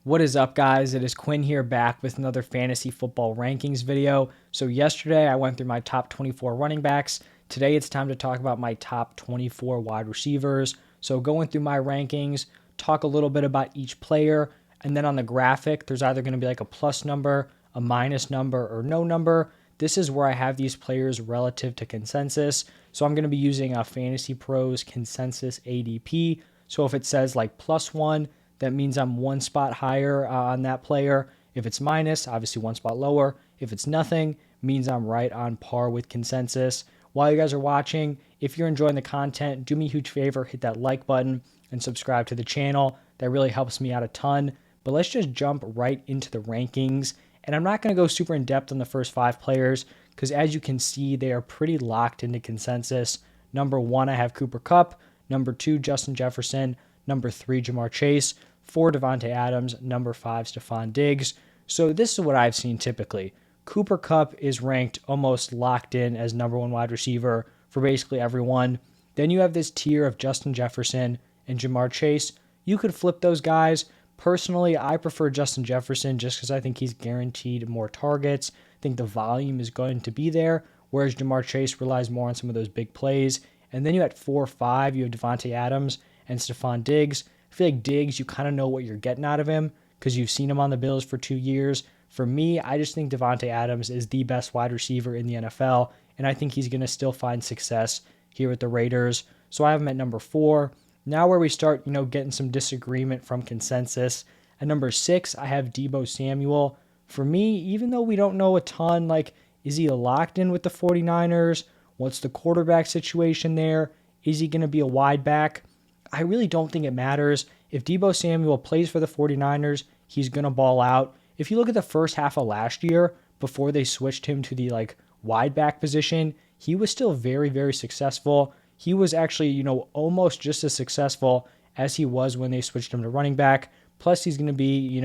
What is up, guys? It is Quinn here, back with another fantasy football rankings video. So yesterday I went through my top 24 running backs. Today it's time to talk about my top 24 wide receivers. So going through my rankings, talk a little bit about each player, and then on the graphic there's either going to be like a plus number, a minus number, or no number. This is where I have these players relative to consensus. So I'm going to be using a Fantasy Pros consensus ADP. So if it says like +1, that means I'm one spot higher on that player. If it's minus, obviously one spot lower. If it's nothing, means I'm right on par with consensus. While you guys are watching, if you're enjoying the content, do me a huge favor, hit that like button and subscribe to the channel. That really helps me out a ton. But let's just jump right into the rankings. And I'm not going to go super in depth on the first 5 players because as you can see, they are pretty locked into consensus. Number 1, I have Cooper Kupp. Number 2, Justin Jefferson. Number 3, Jamar Chase. 4, Devontae Adams. Number 5, Stephon Diggs. So this is what I've seen typically. Cooper Kupp is ranked almost locked in as number 1 wide receiver for basically everyone. Then you have this tier of Justin Jefferson and Jamar Chase. You could flip those guys. Personally, I prefer Justin Jefferson just because I think he's guaranteed more targets. I think the volume is going to be there, whereas Jamar Chase relies more on some of those big plays. And then you at 4 or 5, you have Devontae Adams and Stephon Diggs. I feel like Diggs, you kind of know what you're getting out of him because you've seen him on the Bills for 2 years. For me, I just think Devontae Adams is the best wide receiver in the NFL, and I think he's going to still find success here with the Raiders. So I have him at number 4. Now where we start, getting some disagreement from consensus. At number 6, I have Deebo Samuel. For me, even though we don't know a ton, like, is he locked in with the 49ers? What's the quarterback situation there? Is he going to be a wide back? I really don't think it matters. If Deebo Samuel plays for the 49ers, he's going to ball out. If you look at the first half of last year, before they switched him to the wide back position, he was still very, very successful. He was actually, almost just as successful as he was when they switched him to running back. Plus, he's going to be,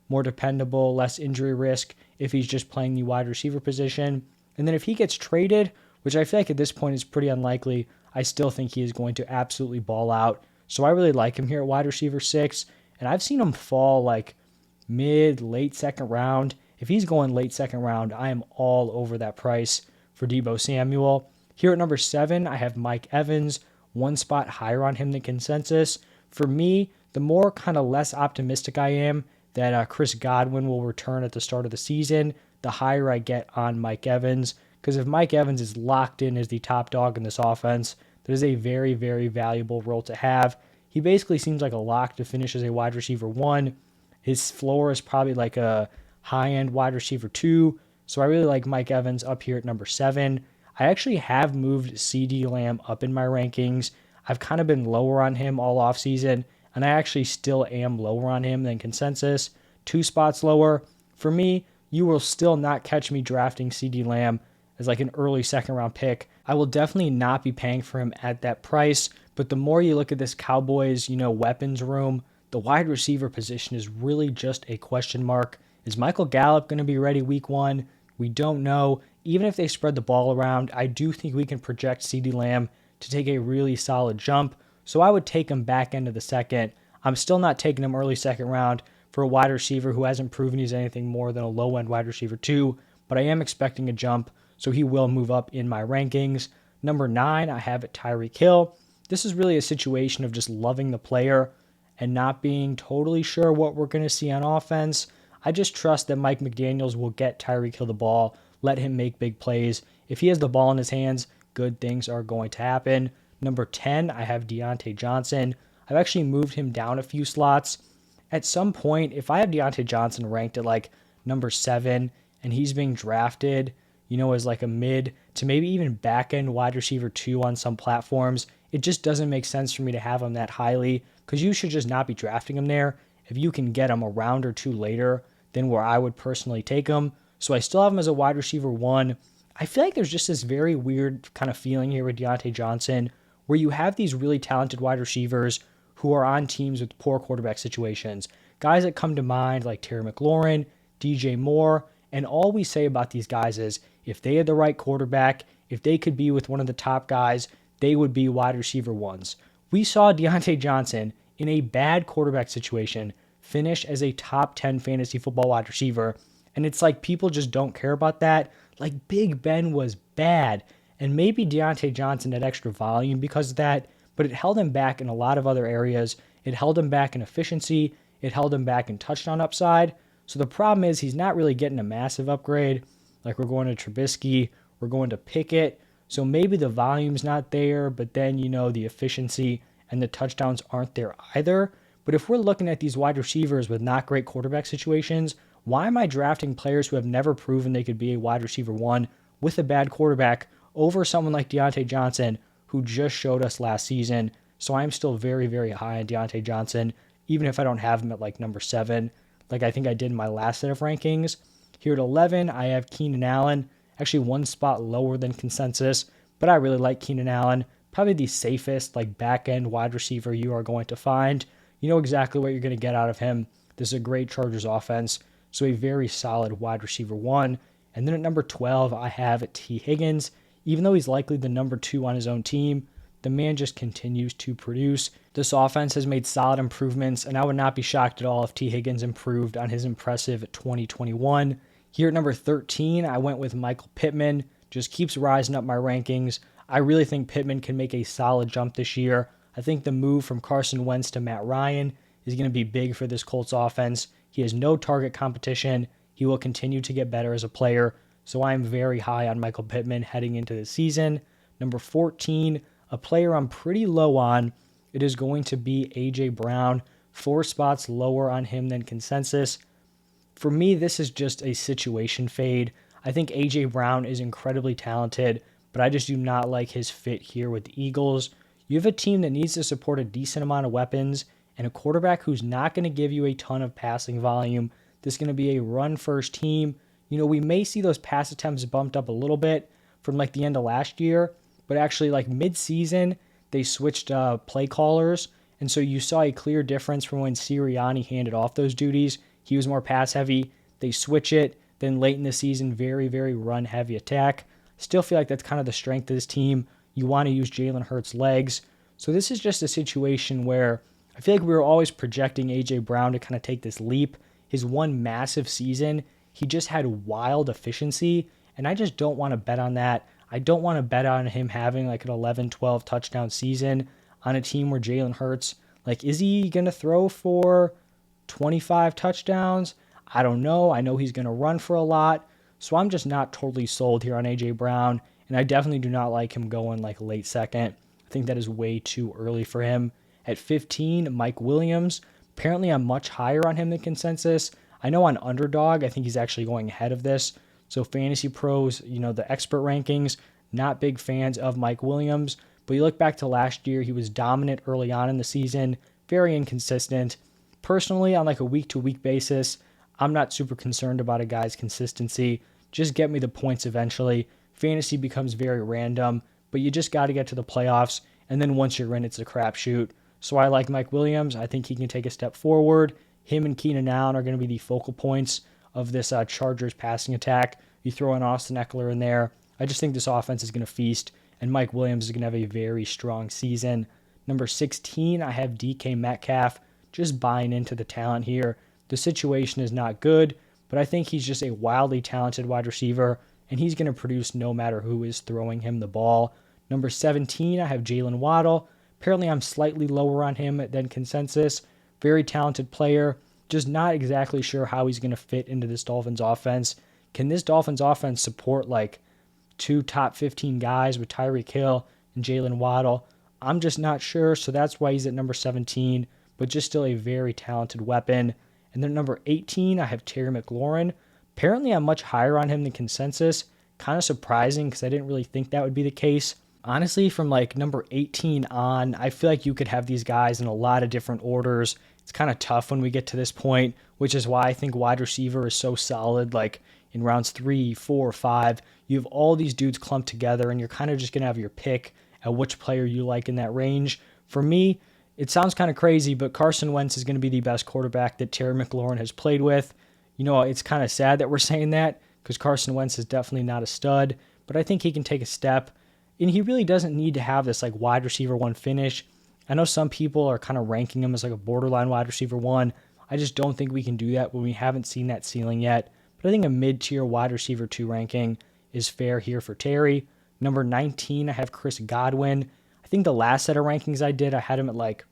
more dependable, less injury risk if he's just playing the wide receiver position. And then if he gets traded, which I feel like at this point is pretty unlikely, I still think he is going to absolutely ball out. So I really like him here at wide receiver 6. And I've seen him fall like mid, late second round. If he's going late second round, I am all over that price for Deebo Samuel. Here at number 7, I have Mike Evans, one spot higher on him than consensus. For me, the more kind of less optimistic I am that Chris Godwin will return at the start of the season, the higher I get on Mike Evans. Because if Mike Evans is locked in as the top dog in this offense, that is a very, very valuable role to have. He basically seems like a lock to finish as a wide receiver 1. His floor is probably like a high-end wide receiver 2. So I really like Mike Evans up here at number 7. I actually have moved CD Lamb up in my rankings. I've kind of been lower on him all offseason, and I actually still am lower on him than consensus. 2 spots lower. For me, you will still not catch me drafting CD Lamb as like an early second round pick. I will definitely not be paying for him at that price, but the more you look at this Cowboys, weapons room, the wide receiver position is really just a question mark. Is Michael Gallup going to be ready week 1? We don't know. Even if they spread the ball around, I do think we can project CeeDee Lamb to take a really solid jump. So I would take him back into the second. I'm still not taking him early second round for a wide receiver who hasn't proven he's anything more than a low-end wide receiver 2, but I am expecting a jump, so he will move up in my rankings. Number 9, I have Tyreek Hill. This is really a situation of just loving the player and not being totally sure what we're going to see on offense. I just trust that Mike McDaniels will get Tyreek Hill the ball, let him make big plays. If he has the ball in his hands, good things are going to happen. Number 10, I have Deontay Johnson. I've actually moved him down a few slots. At some point, if I have Deontay Johnson ranked at like number 7 and he's being drafted, as like a mid to maybe even back end wide receiver 2 on some platforms, it just doesn't make sense for me to have him that highly because you should just not be drafting him there. If you can get him a round or 2 later than where I would personally take him. So I still have him as a wide receiver 1. I feel like there's just this very weird kind of feeling here with Deontay Johnson where you have these really talented wide receivers who are on teams with poor quarterback situations. Guys that come to mind like Terry McLaurin, DJ Moore, and all we say about these guys is if they had the right quarterback, if they could be with one of the top guys, they would be wide receiver 1s. We saw Deontay Johnson in a bad quarterback situation finish as a top 10 fantasy football wide receiver. And it's like people just don't care about that. Like Big Ben was bad. And maybe Deontay Johnson had extra volume because of that, but it held him back in a lot of other areas. It held him back in efficiency. It held him back in touchdown upside. So the problem is he's not really getting a massive upgrade. Like we're going to Trubisky, we're going to Pickett. So maybe the volume's not there, but then, the efficiency and the touchdowns aren't there either. But if we're looking at these wide receivers with not great quarterback situations, why am I drafting players who have never proven they could be a wide receiver one with a bad quarterback over someone like Deontay Johnson, who just showed us last season? So I'm still very, very high on Deontay Johnson, even if I don't have him at like number 7, like I think I did in my last set of rankings. Here at 11, I have Keenan Allen, actually one spot lower than consensus, but I really like Keenan Allen. Probably the safest like back end wide receiver you are going to find. You know exactly what you're going to get out of him. This is a great Chargers offense, so a very solid wide receiver 1. And then at number 12, I have T. Higgins. Even though he's likely the number 2 on his own team, the man just continues to produce. This offense has made solid improvements, and I would not be shocked at all if T. Higgins improved on his impressive 2021. Here at number 13, I went with Michael Pittman. Just keeps rising up my rankings. I really think Pittman can make a solid jump this year. I think the move from Carson Wentz to Matt Ryan is going to be big for this Colts offense. He has no target competition. He will continue to get better as a player. So I am very high on Michael Pittman heading into the season. Number 14, a player I'm pretty low on. It is going to be A.J. Brown. 4 spots lower on him than consensus. For me, this is just a situation fade. I think A.J. Brown is incredibly talented, but I just do not like his fit here with the Eagles. You have a team that needs to support a decent amount of weapons and a quarterback who's not going to give you a ton of passing volume. This is going to be a run-first team. We may see those pass attempts bumped up a little bit from like the end of last year, but actually like mid-season, they switched play callers, and so you saw a clear difference from when Sirianni handed off those duties. He was more pass-heavy. They switch it. Then late in the season, very, very run-heavy attack. Still feel like that's kind of the strength of this team. You want to use Jalen Hurts' legs. So this is just a situation where I feel like we were always projecting A.J. Brown to kind of take this leap. His one massive season, he just had wild efficiency, and I just don't want to bet on that. I don't want to bet on him having like an 11, 12 touchdown season on a team where Jalen Hurts, like, is he going to throw for 25 touchdowns? I don't know. I know he's going to run for a lot. So I'm just not totally sold here on A.J. Brown, and I definitely do not like him going like late second. I think that is way too early for him. At 15, Mike Williams. Apparently I'm much higher on him than consensus. I know on Underdog, I think he's actually going ahead of this. So Fantasy Pros, the expert rankings, not big fans of Mike Williams. But you look back to last year, he was dominant early on in the season, very inconsistent. Personally, on like a week-to-week basis, I'm not super concerned about a guy's consistency. Just get me the points eventually. Fantasy becomes very random, but you just got to get to the playoffs, and then once you're in, it's a crapshoot. So I like Mike Williams. I think he can take a step forward. Him and Keenan Allen are going to be the focal points of this Chargers passing attack. You throw in Austin Eckler in there. I just think this offense is going to feast, and Mike Williams is going to have a very strong season. Number 16, I have DK Metcalf. Just buying into the talent here. The situation is not good, but I think he's just a wildly talented wide receiver, and he's going to produce no matter who is throwing him the ball. Number 17, I have Jalen Waddle. Apparently, I'm slightly lower on him than consensus. Very talented player. Just not exactly sure how he's going to fit into this Dolphins offense. Can this Dolphins offense support like 2 top 15 guys with Tyreek Hill and Jalen Waddle? I'm just not sure, so that's why he's at number 17, but just still a very talented weapon. And then number 18, I have Terry McLaurin. Apparently, I'm much higher on him than consensus. Kind of surprising because I didn't really think that would be the case. Honestly, from like number 18 on, I feel like you could have these guys in a lot of different orders. It's kind of tough when we get to this point, which is why I think wide receiver is so solid. Like in rounds 3, 4, 5, you have all these dudes clumped together, and you're kind of just going to have your pick at which player you like in that range. For me, it sounds kind of crazy, but Carson Wentz is going to be the best quarterback that Terry McLaurin has played with. It's kind of sad that we're saying that because Carson Wentz is definitely not a stud, but I think he can take a step, and he really doesn't need to have this like wide receiver 1 finish. I know some people are kind of ranking him as like a borderline wide receiver 1. I just don't think we can do that when we haven't seen that ceiling yet. But I think a mid-tier wide receiver 2 ranking is fair here for Terry. Number 19, I have Chris Godwin. I think the last set of rankings I did, I had him at like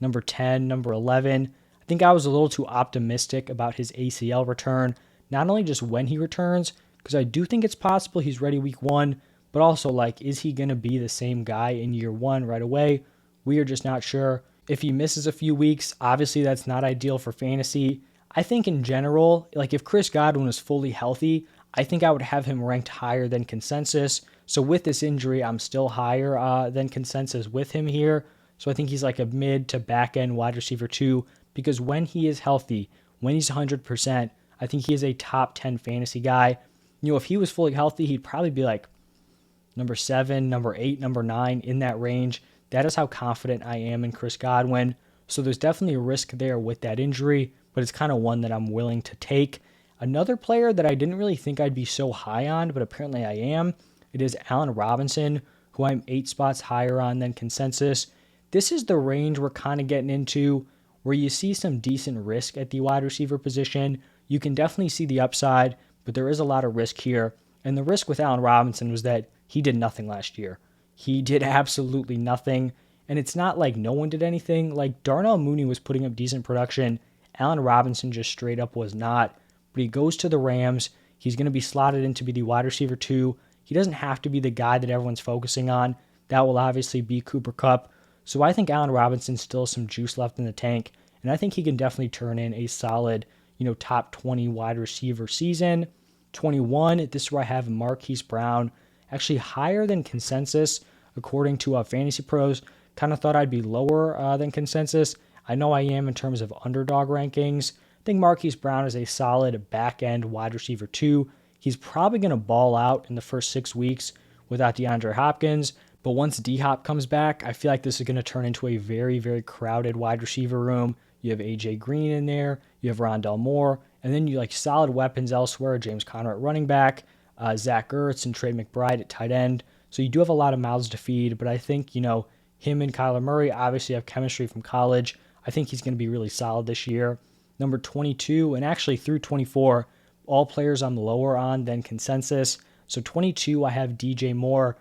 number 10, number 11. I think I was a little too optimistic about his ACL return, not only just when he returns, because I do think it's possible he's ready week 1, but also like, is he going to be the same guy in year 1 right away? We are just not sure. If he misses a few weeks, obviously that's not ideal for fantasy. I think in general, like if Chris Godwin was fully healthy, I think I would have him ranked higher than consensus. So with this injury, I'm still higher than consensus with him here. So I think he's like a mid to back end wide receiver 2 because when he is healthy, when he's 100%, I think he is a top 10 fantasy guy. You know, if he was fully healthy, he'd probably be like number 7, number 8, number 9 in that range. That is how confident I am in Chris Godwin. So there's definitely a risk there with that injury, but it's kind of one that I'm willing to take. Another player that I didn't really think I'd be so high on, but apparently I am, it is Allen Robinson, who I'm 8 spots higher on than consensus. This is the range we're kind of getting into where you see some decent risk at the wide receiver position. You can definitely see the upside, but there is a lot of risk here. And the risk with Allen Robinson was that he did nothing last year. He did absolutely nothing. And it's not like no one did anything. Like Darnell Mooney was putting up decent production. Allen Robinson just straight up was not. But he goes to the Rams. He's going to be slotted in to be the wide receiver 2. He doesn't have to be the guy that everyone's focusing on. That will obviously be Cooper Kupp. So I think Allen Robinson still has some juice left in the tank. And I think he can definitely turn in a solid, top 20 wide receiver season. 21, this is where I have Marquise Brown, actually higher than consensus according to Fantasy Pros. Kind of thought I'd be lower than consensus. I know I am in terms of underdog rankings. I think Marquise Brown is a solid back-end wide receiver 2. He's probably going to ball out in the first 6 weeks without DeAndre Hopkins. But once D-Hop comes back, I feel like this is going to turn into a very, very crowded wide receiver room. You have A.J. Green in there. You have Rondell Moore. And then you like solid weapons elsewhere. James Conner at running back. Zach Ertz and Trey McBride at tight end. So you do have a lot of mouths to feed. But I think, him and Kyler Murray obviously have chemistry from college. I think he's going to be really solid this year. Number 22, and actually through 24, all players I'm lower on than consensus. So 22, I have DJ Moore.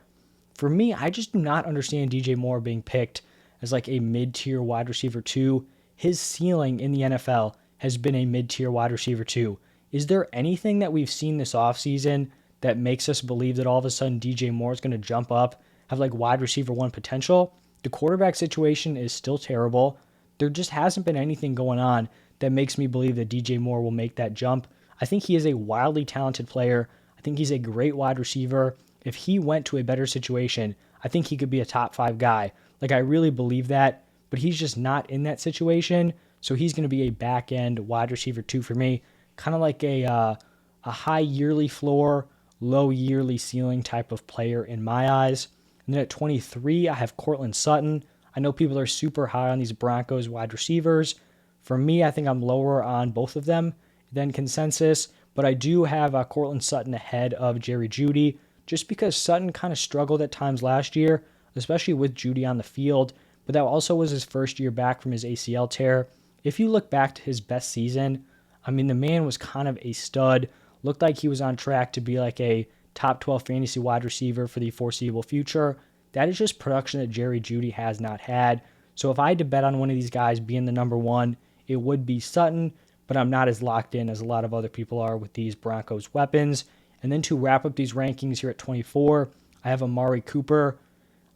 For me, I just do not understand DJ Moore being picked as like a mid-tier wide receiver 2. His ceiling in the NFL has been a mid-tier wide receiver 2. Is there anything that we've seen this offseason that makes us believe that all of a sudden DJ Moore is going to jump up, have like wide receiver 1 potential? The quarterback situation is still terrible. There just hasn't been anything going on that makes me believe that DJ Moore will make that jump. I think he is a wildly talented player. I think he's a great wide receiver. If he went to a better situation, I think he could be a top 5 guy. Like, I really believe that, but he's just not in that situation. So he's going to be a back end wide receiver 2 for me. Kind of like a high yearly floor, low yearly ceiling type of player in my eyes. And then at 23, I have Courtland Sutton. I know people are super high on these Broncos wide receivers. For me, I think I'm lower on both of them than consensus, but I do have Courtland Sutton ahead of Jerry Jeudy, just because Sutton kind of struggled at times last year, especially with Jeudy on the field, but that also was his first year back from his ACL tear. If you look back to his best season, I mean, the man was kind of a stud, looked like he was on track to be like a top 12 fantasy wide receiver for the foreseeable future. That is just production that Jerry Jeudy has not had. So if I had to bet on one of these guys being the number 1, it would be Sutton, but I'm not as locked in as a lot of other people are with these Broncos weapons. And then to wrap up these rankings here at 24, I have Amari Cooper.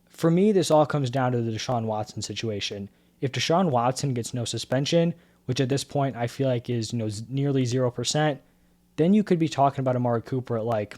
For me, this all comes down to the Deshaun Watson situation. If Deshaun Watson gets no suspension, which at this point I feel like is nearly 0%, then you could be talking about Amari Cooper at like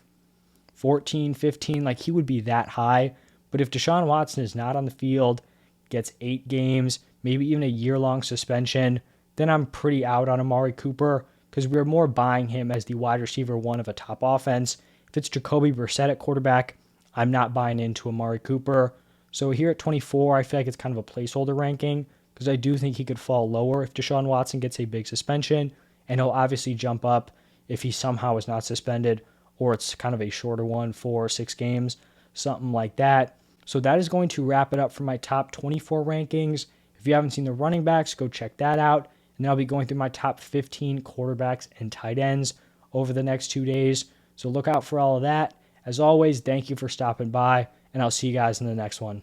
14, 15, like he would be that high. But if Deshaun Watson is not on the field, gets 8 games, maybe even a year-long suspension, then I'm pretty out on Amari Cooper because we're more buying him as the wide receiver 1 of a top offense. If it's Jacoby Brissett at quarterback, I'm not buying into Amari Cooper. So here at 24, I feel like it's kind of a placeholder ranking because I do think he could fall lower if Deshaun Watson gets a big suspension, and he'll obviously jump up if he somehow is not suspended, or it's kind of a shorter one, 4 or 6 games, something like that. So that is going to wrap it up for my top 24 rankings. If you haven't seen the running backs, go check that out. And then I'll be going through my top 15 quarterbacks and tight ends over the next 2 days. So look out for all of that. As always, thank you for stopping by, and I'll see you guys in the next one.